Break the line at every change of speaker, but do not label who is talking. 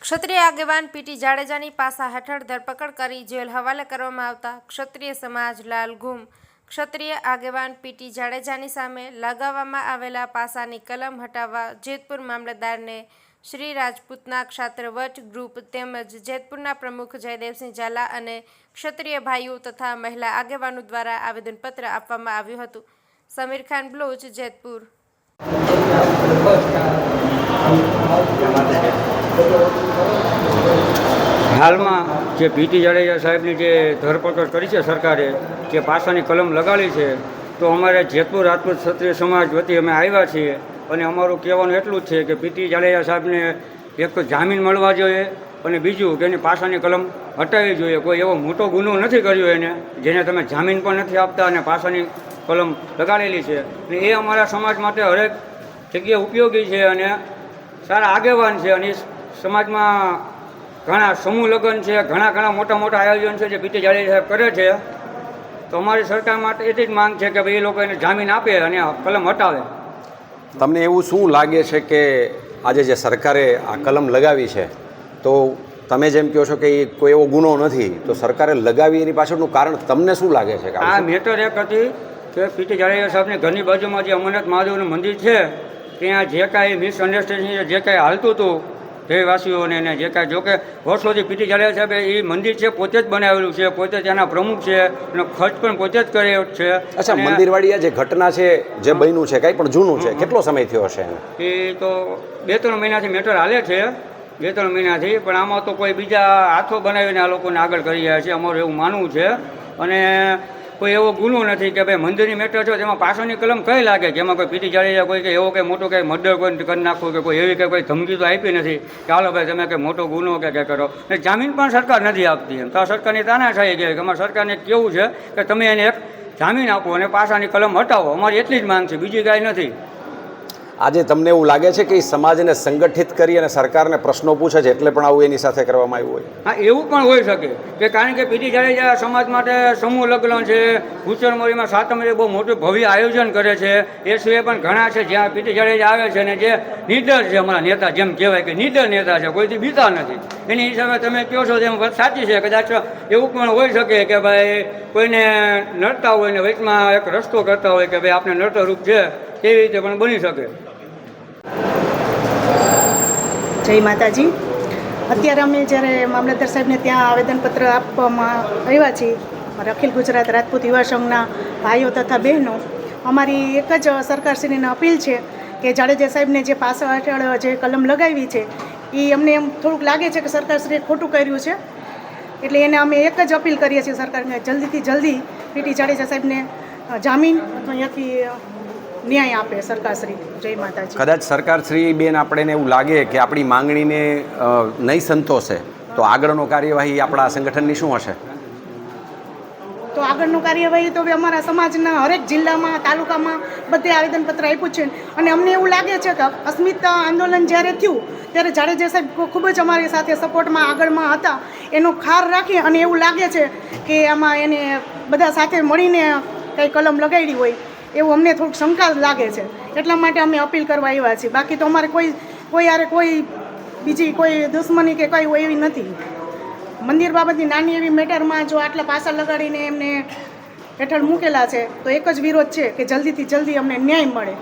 ક્ષત્રિય આગેવાન પીટી જાડેજાની પાસા હેઠળ ધરપકડ કરી જેલ હવાલે કરવામાં આવતા ક્ષત્રિય સમાજ લાલઘૂમ। ક્ષત્રિય આગેવાન પીટી જાડેજાની સામે લગાવવામાં આવેલા પાસાની કલમ હટાવવા જેતપુર મામલતદારને શ્રી રાજપૂતના ક્ષાત્ર વટ ગ્રુપ તેમજ જેતપુરના પ્રમુખ જયદેવસિંહ ઝાલા અને ક્ષત્રિય ભાઈઓ તથા મહિલા આગેવાનો દ્વારા આવેદનપત્ર આપવામાં આવ્યું હતું। સમીર ખાન બ્લોચ, જેતપુર।
હાલમાં જે પીટી જાડેજા સાહેબની જે ધરપકડ કરી છે સરકારે, જે પાસાની કલમ લગાડી છે, તો અમારે જેતપુર રાજપૂત ક્ષત્રિય સમાજ વતી અમે આવ્યા છીએ અને અમારું કહેવાનું એટલું જ છે કે પીટી જાડેજા સાહેબને એક તો જામીન મળવા જોઈએ અને બીજું કે એની પાસાની કલમ હટાવવી જોઈએ। કોઈ એવો મોટો ગુનો નથી કર્યો એને, જેને તમે જામીન પણ નથી આપતા અને પાસાની કલમ લગાડેલી છે, અને એ અમારા સમાજ માટે હરેક જગ્યાએ ઉપયોગી છે અને સારા આગેવાન છે। અને સમાજમાં ઘણા સમૂહ લગ્ન છે, ઘણા મોટા આયોજન છે જે પીટી જાડેજા સાહેબ કરે છે। તો અમારી સરકાર માટે એટલી જ માંગ છે કે ભાઈ એ લોકો એને જામીન આપે અને કલમ હટાવે।
તમને એવું શું લાગે છે કે આજે જે સરકારે આ કલમ લગાવી છે, તો તમે જેમ કહો છો કે એ કોઈ એવો ગુનો નથી, તો સરકારે લગાવી એની પાછળનું કારણ તમને શું લાગે છે?
આ મેટર એક હતી કે પીટી જાડેજા સાહેબની ઘરની બાજુમાં જે અમરનાથ મહાદેવનું મંદિર છે, ત્યાં જે કાંઈ મિસઅન્ડરસ્ટેન્ડિંગ જે કાંઈ હાલતું હતું દેહવાસીઓને ને જે કાંઈ, જોકે વર્ષોથી પીટી જાડેજા સાહેબે એ મંદિર છે પોતે જ બનાવેલું છે, પોતે ત્યાંના પ્રમુખ છે અને ખર્ચ પણ પોતે જ કર્યો છે।
અચ્છા, મંદિરવાળી આ જે ઘટના છે, જે બન્યું છે, કાંઈ પણ જૂનું છે, કેટલો સમય થયો હશે?
એ તો 2-3 મહિનાથી મેટર હાલે છે, 2-3 મહિનાથી, પણ આમાં તો કોઈ બીજા હાથો બનાવીને આ લોકોને આગળ કરી રહ્યા છે, અમારું એવું માનવું છે। અને કોઈ એવો ગુનો નથી કે ભાઈ મંદિરની મેટર છે તેમાં પાછળની કલમ કઈ લાગે કે એમાં કોઈ પીટી જાડેજા કોઈ કે એવો કંઈ મોટો કંઈ મર્ડર કોઈ કરી નાખવું કે કોઈ એવી કે કોઈ ધમકી તો આપી નથી કે હાલો ભાઈ તમે કંઈ મોટો ગુનો કે કંઈ કરો, ને જામીન પણ સરકાર નથી આપતી। એમ તો આ સરકારની તાનાશાહી કહેવાય કે અમારી સરકારને કેવું છે કે તમે એને એક જામીન આપો અને પાસાની કલમ હટાવો, અમારી એટલી જ માંગ છે, બીજી કાંઈ નથી।
આજે તમને એવું લાગે છે કે એ સમાજને સંગઠિત કરી અને સરકારને પ્રશ્નો પૂછે છે એટલે પણ આવું એની સાથે કરવામાં આવ્યું હોય?
હા, એવું પણ હોઈ શકે કે કારણ કે પીટી જાડેજા સમાજ માટે સમૂહ લગ્ન છે, ભૂચરમોરીમાં સાતમરે બહુ મોટું ભવ્ય આયોજન કરે છે, એ સિવાય પણ ઘણા છે જ્યાં પીટી જાડેજા આવે છે ને જે નીડર છે અમારા નેતા, જેમ કહેવાય કે નીડર નેતા છે, કોઈથી બીતા નથી। એની હિસાબે તમે કહો છો તેમ વાત સાચી છે। કદાચ એવું પણ હોઈ શકે કે ભાઈ કોઈને નડતા હોય ને વચમાં એક રસ્તો કરતા હોય કે ભાઈ આપણે નડતરરૂપ છે, તેવી રીતે પણ બની શકે।
જય માતાજી। અત્યારે અમે જ્યારે મામલતદાર સાહેબને ત્યાં આવેદનપત્ર આપવામાં આવ્યા છીએ, અખિલ ગુજરાત રાજપૂત યુવા સંઘના ભાઈઓ તથા બહેનો, અમારી એક જ સરકારશ્રીને અપીલ છે કે જાડેજા સાહેબને જે પાસા હેઠળ જે કલમ લગાવી છે એ અમને એમ થોડુંક લાગે છે કે સરકારશ્રીએ ખોટું કર્યું છે, એટલે એને અમે એક જ અપીલ કરીએ છીએ સરકારને જલ્દીથી જલ્દી પીટી જાડેજા સાહેબને જામીન અથવા અહીંયાથી ન્યાય આપે સરકારશ્રી। જય માતાજી।
કદાચ સરકારશ્રી બેન આપણને એવું લાગે કે આપણી માંગણીને નહીં સંતોષે, તો આગળનો કાર્યવાહી આપણા સંગઠનની શું હશે?
તો આગળનું કાર્યવાહી તો હવે અમારા સમાજના હરેક જિલ્લામાં, તાલુકામાં બધે આવેદનપત્ર આપ્યું છે અને અમને એવું લાગે છે કે અસ્મિતા આંદોલન જ્યારે થયું ત્યારે જાડેજા સાહેબ ખૂબ જ અમારી સાથે સપોર્ટમાં આગળમાં હતા, એનો ખાર રાખી અને એવું લાગે છે કે આમાં એને બધા સાથે મળીને કંઈ કલમ લગાડી હોય એવું અમને થોડુંક શંકા લાગે છે, એટલા માટે અમે અપીલ કરવા આવ્યા છીએ। બાકી તો અમારે કોઈ બીજી કોઈ દુશ્મની કે કંઈ હોય એવી નથી। મંદિર બાબતની નાની એવી મેટરમાં જો આટલા પાસા લગાડીને એમને હેઠળ મૂકેલા છે, તો એક જ વિરોધ છે કે જલ્દીથી જલ્દી અમને ન્યાય મળે।